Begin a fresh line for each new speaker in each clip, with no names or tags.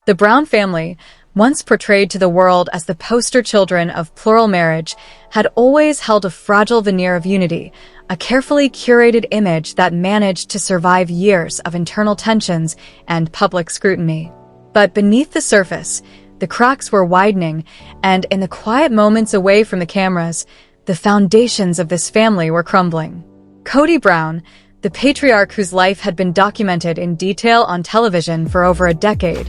The Brown family, once portrayed to the world as the poster children of plural marriage, had always held a fragile veneer of unity, a carefully curated image that managed to survive years of internal tensions and public scrutiny. But beneath the surface, the cracks were widening, and in the quiet moments away from the cameras, the foundations of this family were crumbling. Kody Brown, the patriarch whose life had been documented in detail on television for over a decade,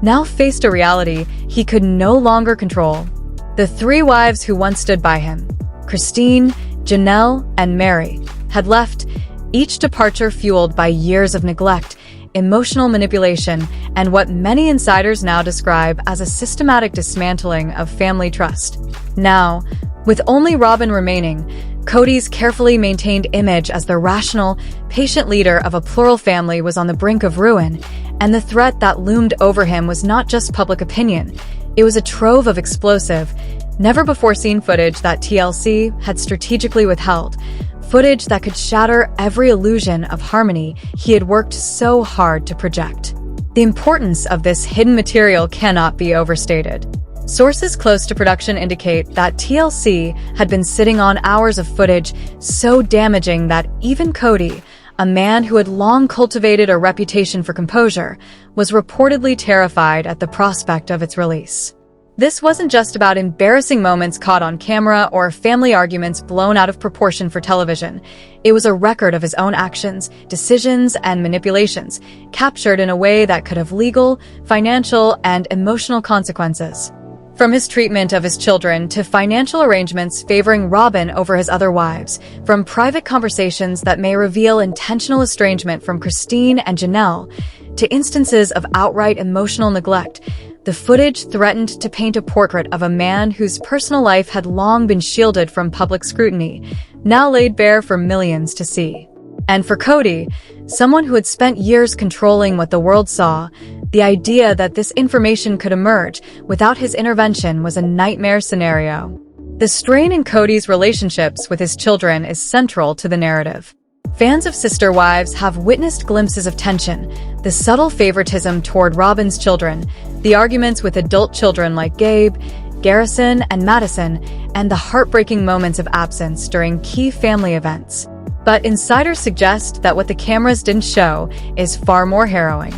now faced a reality he could no longer control. The three wives who once stood by him, Christine, Janelle, and Meri, had left, each departure fueled by years of neglect, emotional manipulation, and what many insiders now describe as a systematic dismantling of family trust. Now, with only Robyn remaining, Kody's carefully maintained image as the rational, patient leader of a plural family was on the brink of ruin, and the threat that loomed over him was not just public opinion. It was a trove of explosive, never-before-seen footage that TLC had strategically withheld, footage that could shatter every illusion of harmony he had worked so hard to project. The importance of this hidden material cannot be overstated. Sources close to production indicate that TLC had been sitting on hours of footage so damaging that even Cody, a man who had long cultivated a reputation for composure, was reportedly terrified at the prospect of its release. This wasn't just about embarrassing moments caught on camera or family arguments blown out of proportion for television. It was a record of his own actions, decisions, and manipulations, captured in a way that could have legal, financial, and emotional consequences. From his treatment of his children to financial arrangements favoring Robyn over his other wives, from private conversations that may reveal intentional estrangement from Christine and Janelle, to instances of outright emotional neglect, the footage threatened to paint a portrait of a man whose personal life had long been shielded from public scrutiny, now laid bare for millions to see. And for Cody, someone who had spent years controlling what the world saw, the idea that this information could emerge without his intervention was a nightmare scenario. The strain in Cody's relationships with his children is central to the narrative. Fans of Sister Wives have witnessed glimpses of tension, the subtle favoritism toward Robyn's children, the arguments with adult children like Gabe, Garrison, and Madison, and the heartbreaking moments of absence during key family events. But insiders suggest that what the cameras didn't show is far more harrowing.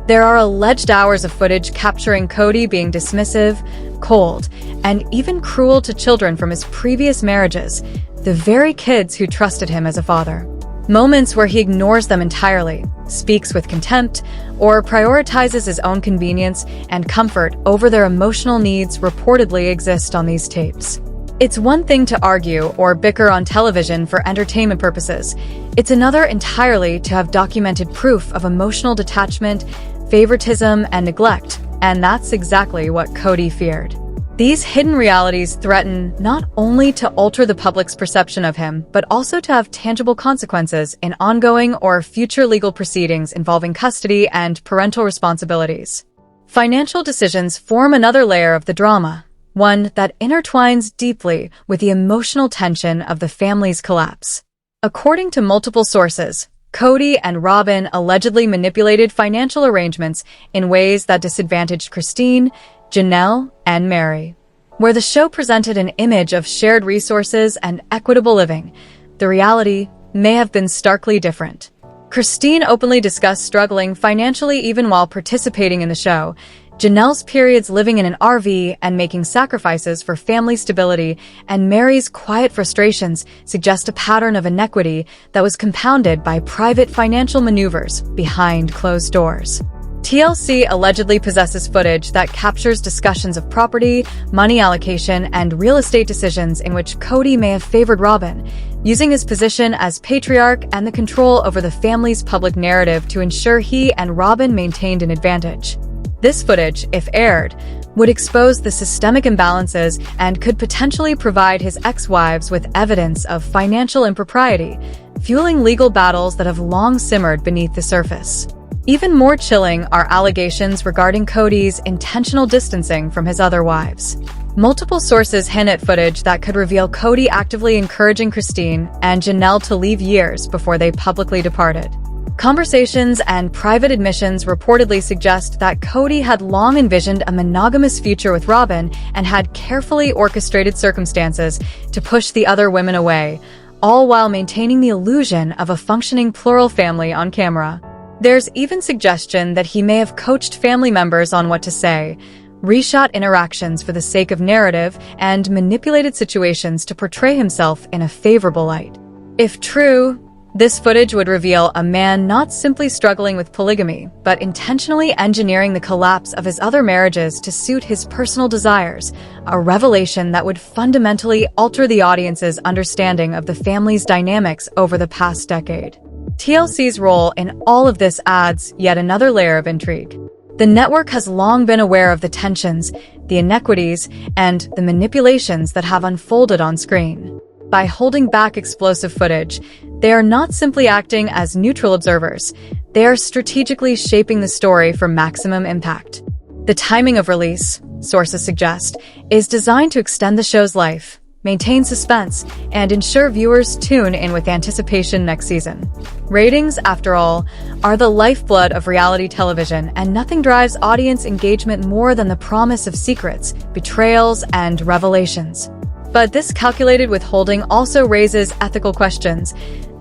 There are alleged hours of footage capturing Cody being dismissive, cold, and even cruel to children from his previous marriages, the very kids who trusted him as a father. Moments where he ignores them entirely, speaks with contempt, or prioritizes his own convenience and comfort over their emotional needs reportedly exist on these tapes. It's one thing to argue or bicker on television for entertainment purposes. It's another entirely to have documented proof of emotional detachment, favoritism, and neglect, and that's exactly what Cody feared. These hidden realities threaten not only to alter the public's perception of him, but also to have tangible consequences in ongoing or future legal proceedings involving custody and parental responsibilities. Financial decisions form another layer of the drama, one that intertwines deeply with the emotional tension of the family's collapse. According to multiple sources, Cody and Robyn allegedly manipulated financial arrangements in ways that disadvantaged Christine, Janelle, and Meri. Where the show presented an image of shared resources and equitable living, the reality may have been starkly different. Christine openly discussed struggling financially even while participating in the show, Janelle's periods living in an RV and making sacrifices for family stability, and Meri's quiet frustrations suggest a pattern of inequity that was compounded by private financial maneuvers behind closed doors. TLC allegedly possesses footage that captures discussions of property, money allocation, and real estate decisions in which Cody may have favored Robyn, using his position as patriarch and the control over the family's public narrative to ensure he and Robyn maintained an advantage. This footage, if aired, would expose the systemic imbalances and could potentially provide his ex-wives with evidence of financial impropriety, fueling legal battles that have long simmered beneath the surface. Even more chilling are allegations regarding Cody's intentional distancing from his other wives. Multiple sources hint at footage that could reveal Cody actively encouraging Christine and Janelle to leave years before they publicly departed. Conversations and private admissions reportedly suggest that Kody had long envisioned a monogamous future with Robyn and had carefully orchestrated circumstances to push the other women away, all while maintaining the illusion of a functioning plural family on camera. There's even suggestion that he may have coached family members on what to say, reshot interactions for the sake of narrative, and manipulated situations to portray himself in a favorable light. If true, this footage would reveal a man not simply struggling with polygamy, but intentionally engineering the collapse of his other marriages to suit his personal desires, a revelation that would fundamentally alter the audience's understanding of the family's dynamics over the past decade. TLC's role in all of this adds yet another layer of intrigue. The network has long been aware of the tensions, the inequities, and the manipulations that have unfolded on screen. By holding back explosive footage, they are not simply acting as neutral observers, they are strategically shaping the story for maximum impact. The timing of release, sources suggest, is designed to extend the show's life, maintain suspense, and ensure viewers tune in with anticipation next season. Ratings, after all, are the lifeblood of reality television, and nothing drives audience engagement more than the promise of secrets, betrayals, and revelations. But this calculated withholding also raises ethical questions.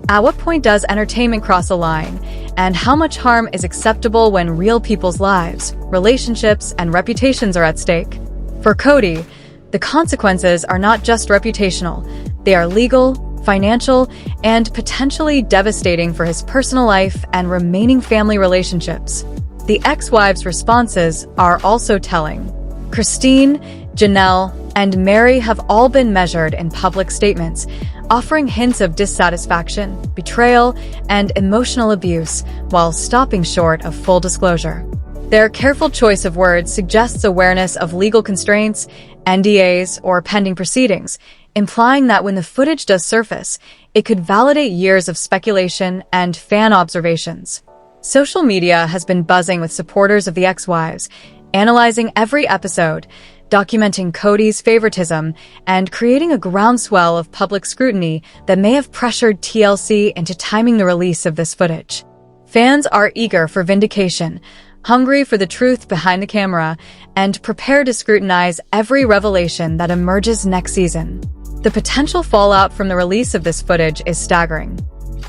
At what point does entertainment cross a line? And how much harm is acceptable when real people's lives, relationships, and reputations are at stake? For Kody, the consequences are not just reputational. They are legal, financial, and potentially devastating for his personal life and remaining family relationships. The ex-wives' responses are also telling. Christine, Janelle, and Meri have all been measured in public statements, offering hints of dissatisfaction, betrayal, and emotional abuse while stopping short of full disclosure. Their careful choice of words suggests awareness of legal constraints, NDAs, or pending proceedings, implying that when the footage does surface, it could validate years of speculation and fan observations. Social media has been buzzing with supporters of the ex-wives, analyzing every episode, documenting Kody's favoritism, and creating a groundswell of public scrutiny that may have pressured TLC into timing the release of this footage. Fans are eager for vindication, hungry for the truth behind the camera, and prepared to scrutinize every revelation that emerges next season. The potential fallout from the release of this footage is staggering.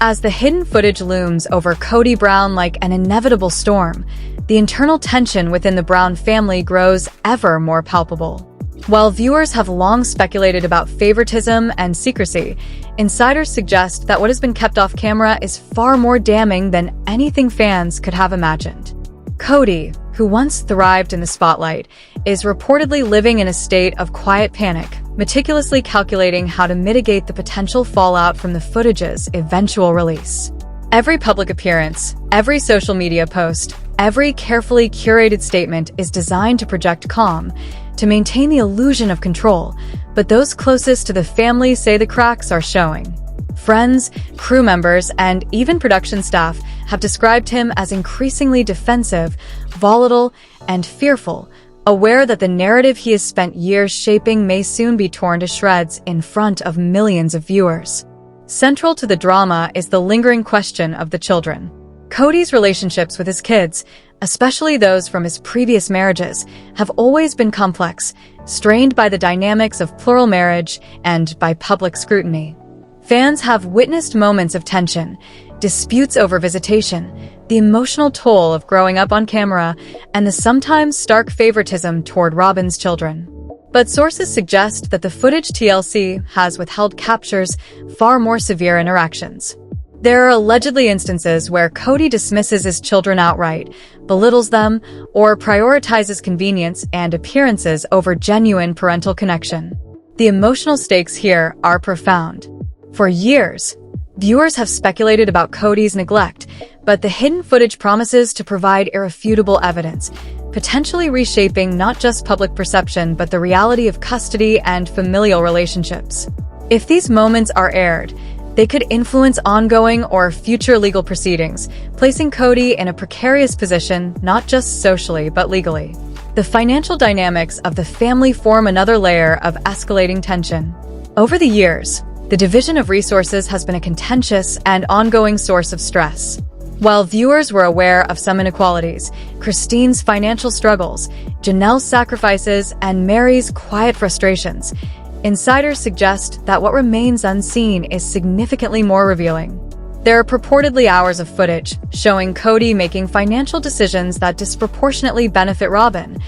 As the hidden footage looms over Kody Brown like an inevitable storm, the internal tension within the Brown family grows ever more palpable. While viewers have long speculated about favoritism and secrecy, insiders suggest that what has been kept off camera is far more damning than anything fans could have imagined. Kody, who once thrived in the spotlight, is reportedly living in a state of quiet panic, meticulously calculating how to mitigate the potential fallout from the footage's eventual release. Every public appearance, every social media post, every carefully curated statement is designed to project calm, to maintain the illusion of control, but those closest to the family say the cracks are showing. Friends, crew members, and even production staff have described him as increasingly defensive, volatile, and fearful, aware that the narrative he has spent years shaping may soon be torn to shreds in front of millions of viewers. Central to the drama is the lingering question of the children. Kody's relationships with his kids, especially those from his previous marriages, have always been complex, strained by the dynamics of plural marriage and by public scrutiny. Fans have witnessed moments of tension, disputes over visitation, the emotional toll of growing up on camera, and the sometimes stark favoritism toward Robyn's children. But sources suggest that the footage TLC has withheld captures far more severe interactions. There are allegedly instances where Kody dismisses his children outright, belittles them, or prioritizes convenience and appearances over genuine parental connection. The emotional stakes here are profound. For years, viewers have speculated about Kody's neglect, but the hidden footage promises to provide irrefutable evidence, potentially reshaping not just public perception but the reality of custody and familial relationships. If these moments are aired, they could influence ongoing or future legal proceedings, placing Kody in a precarious position not just socially but legally. The financial dynamics of the family form another layer of escalating tension. Over the years, the division of resources has been a contentious and ongoing source of stress. While viewers were aware of some inequalities, Christine's financial struggles, Janelle's sacrifices, and Meri's quiet frustrations, insiders suggest that what remains unseen is significantly more revealing. There are purportedly hours of footage showing Cody making financial decisions that disproportionately benefit Robyn,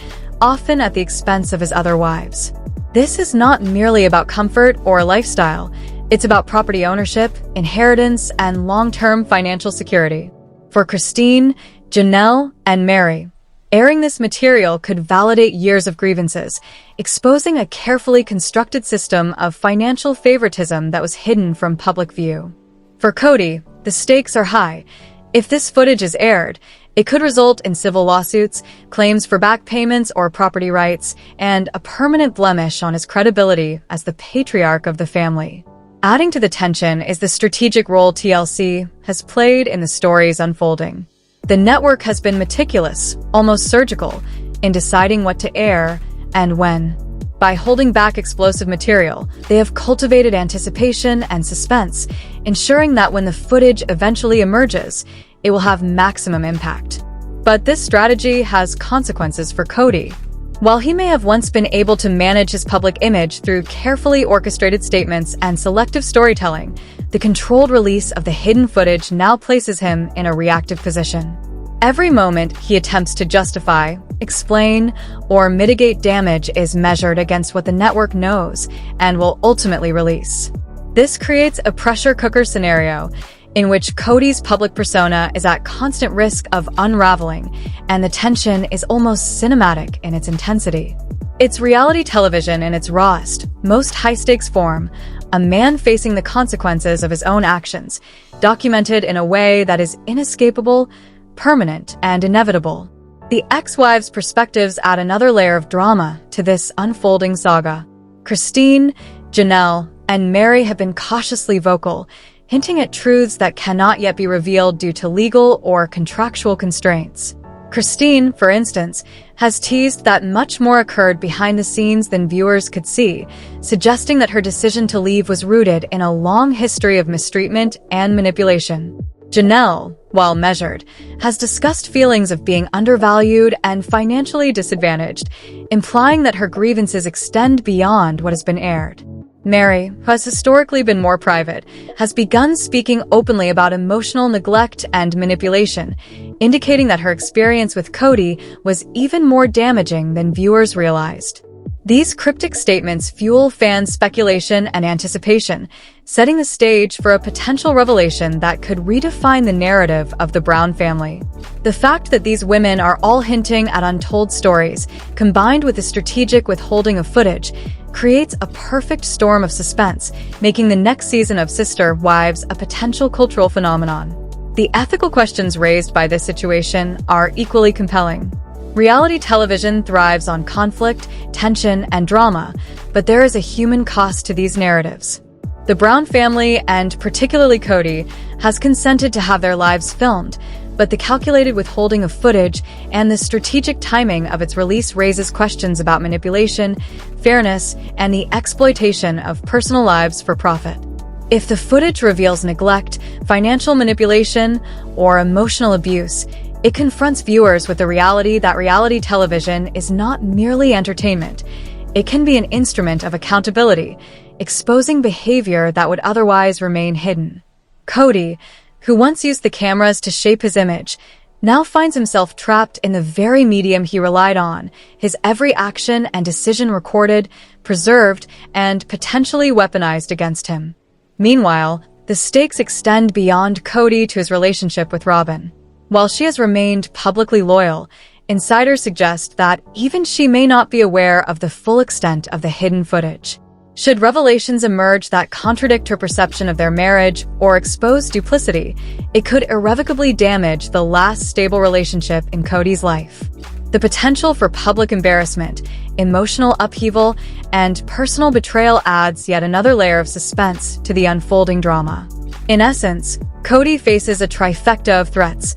often at the expense of his other wives. This is not merely about comfort or lifestyle, it's about property ownership, inheritance, and long-term financial security. For Christine, Janelle, and Meri, airing this material could validate years of grievances, exposing a carefully constructed system of financial favoritism that was hidden from public view. For Cody, the stakes are high. If this footage is aired, it could result in civil lawsuits, claims for back payments or property rights, and a permanent blemish on his credibility as the patriarch of the family. Adding to the tension is the strategic role TLC has played in the story's unfolding. The network has been meticulous, almost surgical, in deciding what to air and when. By holding back explosive material, they have cultivated anticipation and suspense, ensuring that when the footage eventually emerges, it will have maximum impact. But this strategy has consequences for Cody. While he may have once been able to manage his public image through carefully orchestrated statements and selective storytelling, the controlled release of the hidden footage now places him in a reactive position. Every moment he attempts to justify, explain, or mitigate damage is measured against what the network knows and will ultimately release. This creates a pressure cooker scenario in which Cody's public persona is at constant risk of unraveling, and the tension is almost cinematic in its intensity. It's reality television in its rawest, most high-stakes form, a man facing the consequences of his own actions, documented in a way that is inescapable, permanent, and inevitable. The ex-wives' perspectives add another layer of drama to this unfolding saga. Christine, Janelle, and Meri have been cautiously vocal, hinting at truths that cannot yet be revealed due to legal or contractual constraints. Christine, for instance, has teased that much more occurred behind the scenes than viewers could see, suggesting that her decision to leave was rooted in a long history of mistreatment and manipulation. Janelle, while measured, has discussed feelings of being undervalued and financially disadvantaged, implying that her grievances extend beyond what has been aired. Meri, who has historically been more private, has begun speaking openly about emotional neglect and manipulation, indicating that her experience with Cody was even more damaging than viewers realized. These cryptic statements fuel fans' speculation and anticipation, setting the stage for a potential revelation that could redefine the narrative of the Brown family. The fact that these women are all hinting at untold stories, combined with the strategic withholding of footage, creates a perfect storm of suspense, making the next season of Sister Wives a potential cultural phenomenon. The ethical questions raised by this situation are equally compelling. Reality television thrives on conflict, tension, and drama, but there is a human cost to these narratives. The Brown family, and particularly Cody, has consented to have their lives filmed, but the calculated withholding of footage and the strategic timing of its release raises questions about manipulation, fairness, and the exploitation of personal lives for profit. If the footage reveals neglect, financial manipulation, or emotional abuse, it confronts viewers with the reality that reality television is not merely entertainment. It can be an instrument of accountability, exposing behavior that would otherwise remain hidden. Cody, who once used the cameras to shape his image, now finds himself trapped in the very medium he relied on, his every action and decision recorded, preserved, and potentially weaponized against him. Meanwhile, the stakes extend beyond Cody to his relationship with Robyn. While she has remained publicly loyal, insiders suggest that even she may not be aware of the full extent of the hidden footage. Should revelations emerge that contradict her perception of their marriage or expose duplicity, it could irrevocably damage the last stable relationship in Cody's life. The potential for public embarrassment, emotional upheaval, and personal betrayal adds yet another layer of suspense to the unfolding drama. In essence, Cody faces a trifecta of threats: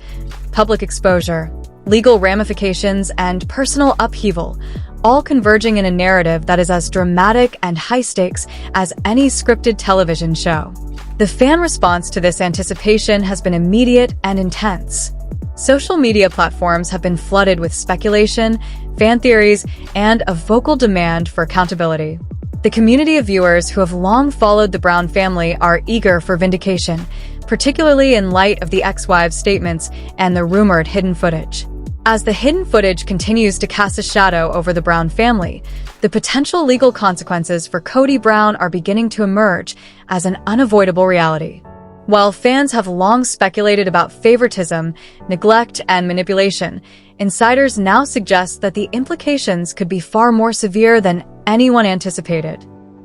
public exposure, legal ramifications, and personal upheaval, all converging in a narrative that is as dramatic and high-stakes as any scripted television show. The fan response to this anticipation has been immediate and intense. Social media platforms have been flooded with speculation, fan theories, and a vocal demand for accountability. The community of viewers who have long followed the Brown family are eager for vindication, particularly in light of the ex-wives' statements and the rumored hidden footage. As the hidden footage continues to cast a shadow over the Brown family, the potential legal consequences for Kody Brown are beginning to emerge as an unavoidable reality. While fans have long speculated about favoritism, neglect, and manipulation, insiders now suggest that the implications could be far more severe than anyone anticipated.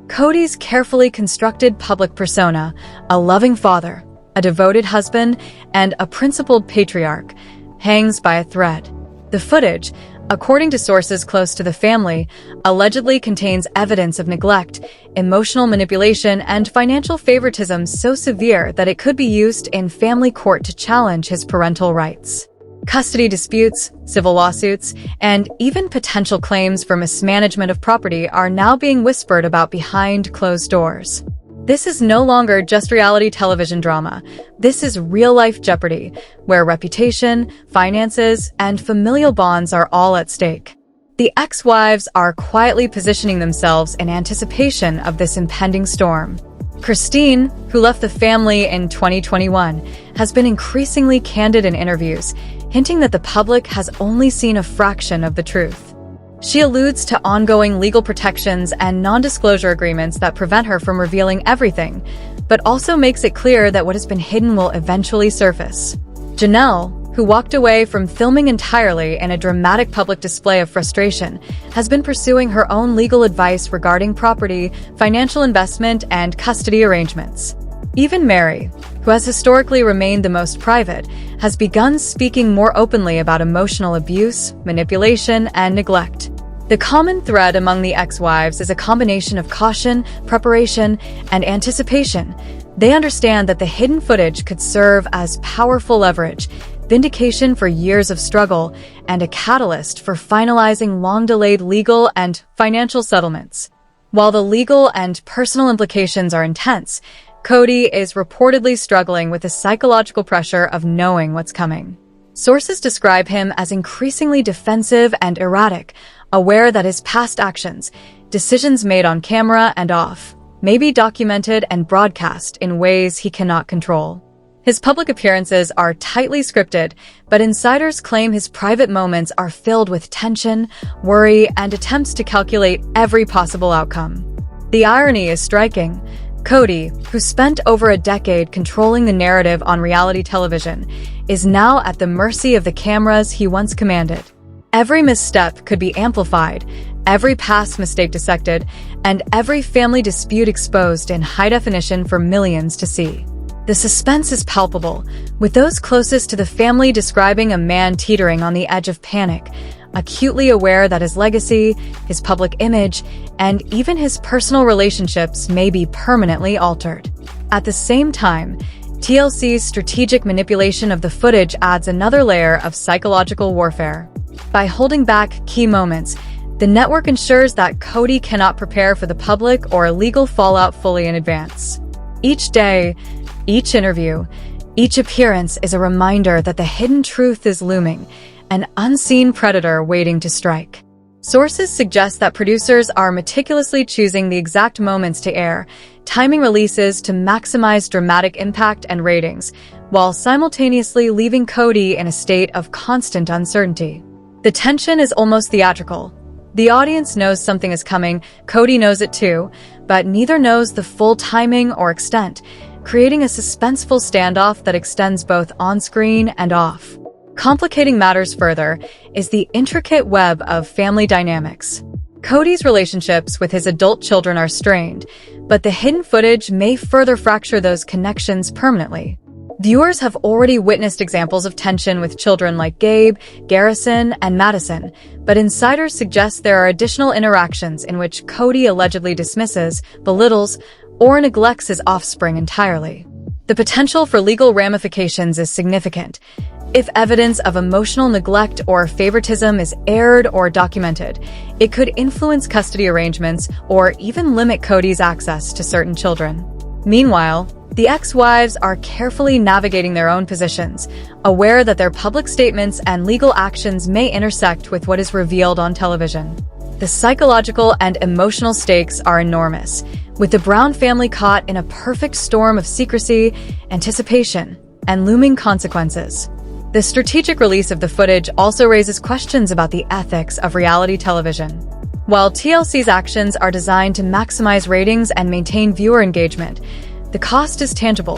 Kody's carefully constructed public persona, a loving father, a devoted husband, and a principled patriarch, hangs by a thread. The footage, according to sources close to the family, allegedly contains evidence of neglect, emotional manipulation, and financial favoritism so severe that it could be used in family court to challenge his parental rights. Custody disputes, civil lawsuits, and even potential claims for mismanagement of property are now being whispered about behind closed doors. This is no longer just reality television drama. This is real-life jeopardy, where reputation, finances, and familial bonds are all at stake. The ex-wives are quietly positioning themselves in anticipation of this impending storm. Christine, who left the family in 2021, has been increasingly candid in interviews, hinting that the public has only seen a fraction of the truth. She alludes to ongoing legal protections and non-disclosure agreements that prevent her from revealing everything, but also makes it clear that what has been hidden will eventually surface. Janelle, who walked away from filming entirely in a dramatic public display of frustration, has been pursuing her own legal advice regarding property, financial investment, and custody arrangements. Even Meri, who has historically remained the most private, has begun speaking more openly about emotional abuse, manipulation, and neglect. The common thread among the ex-wives is a combination of caution, preparation, and anticipation. They understand that the hidden footage could serve as powerful leverage, vindication for years of struggle, and a catalyst for finalizing long-delayed legal and financial settlements. While the legal and personal implications are intense, Kody is reportedly struggling with the psychological pressure of knowing what's coming. Sources describe him as increasingly defensive and erratic, aware that his past actions, decisions made on camera and off, may be documented and broadcast in ways he cannot control. His public appearances are tightly scripted, but insiders claim his private moments are filled with tension, worry, and attempts to calculate every possible outcome. The irony is striking. Kody, who spent over a decade controlling the narrative on reality television, is now at the mercy of the cameras he once commanded. Every misstep could be amplified, every past mistake dissected, and every family dispute exposed in high definition for millions to see. The suspense is palpable, with those closest to the family describing a man teetering on the edge of panic, acutely aware that his legacy, his public image, and even his personal relationships may be permanently altered. At the same time, TLC's strategic manipulation of the footage adds another layer of psychological warfare. By holding back key moments, the network ensures that Kody cannot prepare for the public or legal fallout fully in advance. Each day, each interview, each appearance is a reminder that the hidden truth is looming, an unseen predator waiting to strike. Sources suggest that producers are meticulously choosing the exact moments to air, timing releases to maximize dramatic impact and ratings, while simultaneously leaving Kody in a state of constant uncertainty. The tension is almost theatrical. The audience knows something is coming, Kody knows it too, but neither knows the full timing or extent, creating a suspenseful standoff that extends both on-screen and off. Complicating matters further is the intricate web of family dynamics. Kody's relationships with his adult children are strained, but the hidden footage may further fracture those connections permanently. Viewers have already witnessed examples of tension with children like Gabe, Garrison, and Madison, but insiders suggest there are additional interactions in which Kody allegedly dismisses, belittles, or neglects his offspring entirely. The potential for legal ramifications is significant. If evidence of emotional neglect or favoritism is aired or documented, it could influence custody arrangements or even limit Kody's access to certain children. Meanwhile, The ex-wives are carefully navigating their own positions, aware that their public statements and legal actions may intersect with what is revealed on television. The psychological and emotional stakes are enormous, with the Brown family caught in a perfect storm of secrecy, anticipation, and looming consequences. The strategic release of the footage also raises questions about the ethics of reality television. While TLC's actions are designed to maximize ratings and maintain viewer engagement, the cost is tangible.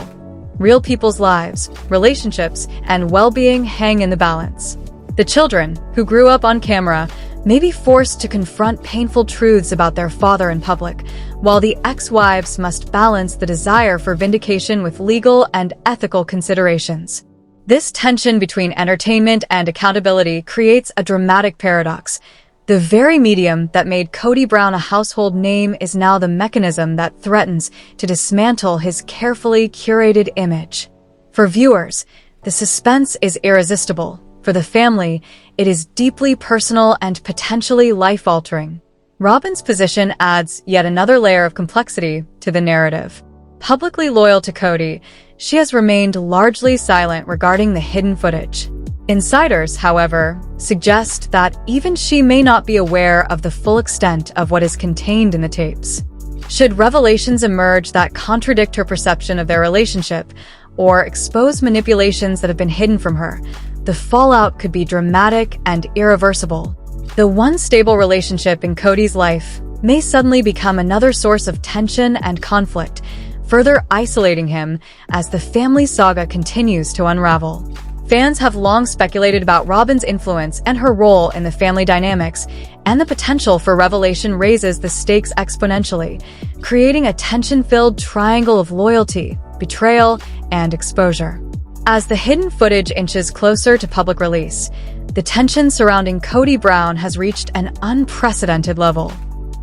Real people's lives, relationships, and well-being hang in the balance. The children, who grew up on camera, may be forced to confront painful truths about their father in public, while the ex-wives must balance the desire for vindication with legal and ethical considerations. This tension between entertainment and accountability creates a dramatic paradox. The very medium that made Kody Brown a household name is now the mechanism that threatens to dismantle his carefully curated image. For viewers, the suspense is irresistible. For the family, it is deeply personal and potentially life-altering. Robyn's position adds yet another layer of complexity to the narrative. Publicly loyal to Cody, she has remained largely silent regarding the hidden footage. Insiders, however, suggest that even she may not be aware of the full extent of what is contained in the tapes. Should revelations emerge that contradict her perception of their relationship or expose manipulations that have been hidden from her, the fallout could be dramatic and irreversible. The one stable relationship in Cody's life may suddenly become another source of tension and conflict, further isolating him as the family saga continues to unravel. Fans have long speculated about Robyn's influence and her role in the family dynamics, and the potential for revelation raises the stakes exponentially, creating a tension-filled triangle of loyalty, betrayal, and exposure. As the hidden footage inches closer to public release, the tension surrounding Kody Brown has reached an unprecedented level.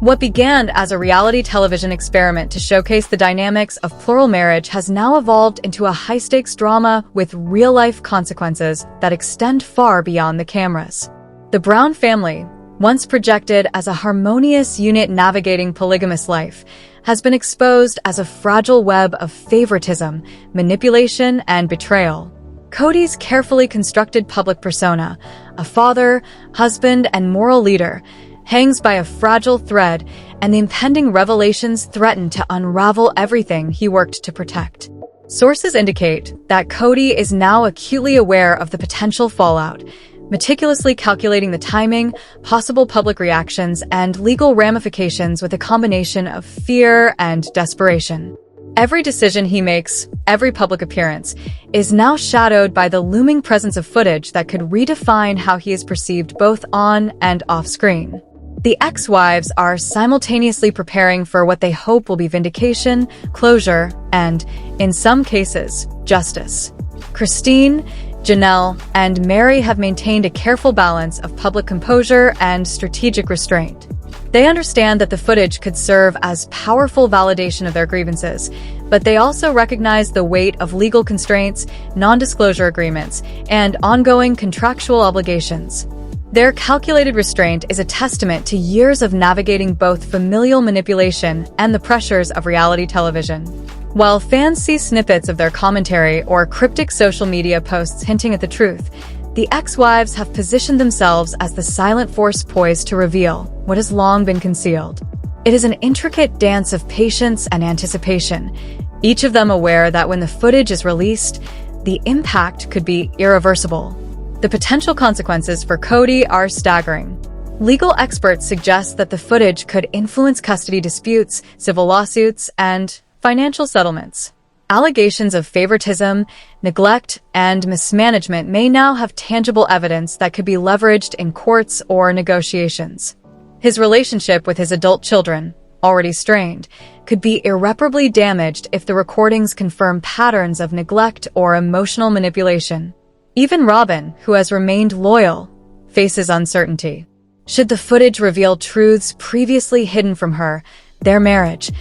What began as a reality television experiment to showcase the dynamics of plural marriage has now evolved into a high-stakes drama with real-life consequences that extend far beyond the cameras. The Brown family, once projected as a harmonious unit navigating polygamous life, has been exposed as a fragile web of favoritism, manipulation, and betrayal. Cody's carefully constructed public persona, a father, husband, and moral leader, hangs by a fragile thread, and the impending revelations threaten to unravel everything he worked to protect. Sources indicate that Cody is now acutely aware of the potential fallout, meticulously calculating the timing, possible public reactions, and legal ramifications with a combination of fear and desperation. Every decision he makes, every public appearance, is now shadowed by the looming presence of footage that could redefine how he is perceived both on and off screen. The ex-wives are simultaneously preparing for what they hope will be vindication, closure, and, in some cases, justice. Christine, Janelle, and Meri have maintained a careful balance of public composure and strategic restraint. They understand that the footage could serve as powerful validation of their grievances, but they also recognize the weight of legal constraints, non-disclosure agreements, and ongoing contractual obligations. Their calculated restraint is a testament to years of navigating both familial manipulation and the pressures of reality television. While fans see snippets of their commentary or cryptic social media posts hinting at the truth, the ex-wives have positioned themselves as the silent force poised to reveal what has long been concealed. It is an intricate dance of patience and anticipation, each of them aware that when the footage is released, the impact could be irreversible. The potential consequences for Cody are staggering. Legal experts suggest that the footage could influence custody disputes, civil lawsuits, and financial settlements. Allegations of favoritism, neglect, and mismanagement may now have tangible evidence that could be leveraged in courts or negotiations. His relationship with his adult children, already strained, could be irreparably damaged if the recordings confirm patterns of neglect or emotional manipulation. Even Robyn, who has remained loyal, faces uncertainty. Should the footage reveal truths previously hidden from her, their marriage,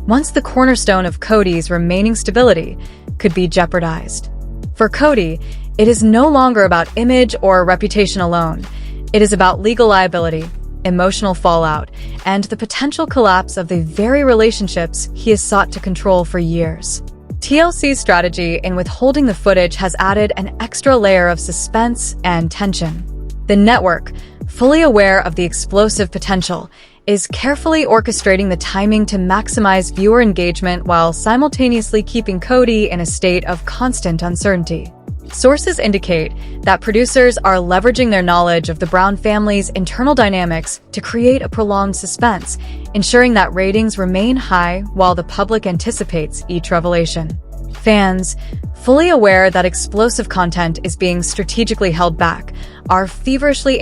once the cornerstone of Cody's remaining stability, could be jeopardized. For Cody, it is no longer about image or reputation alone. It is about legal liability, emotional fallout, and the potential collapse of the very relationships he has sought to control for years. TLC's strategy in withholding the footage has added an extra layer of suspense and tension. The network, fully aware of the explosive potential, is carefully orchestrating the timing to maximize viewer engagement while simultaneously keeping Kody in a state of constant uncertainty. Sources indicate that producers are leveraging their knowledge of the Brown family's internal dynamics to create a prolonged suspense, ensuring that ratings remain high while the public anticipates each revelation. Fans, fully aware that explosive content is being strategically held back, are feverishly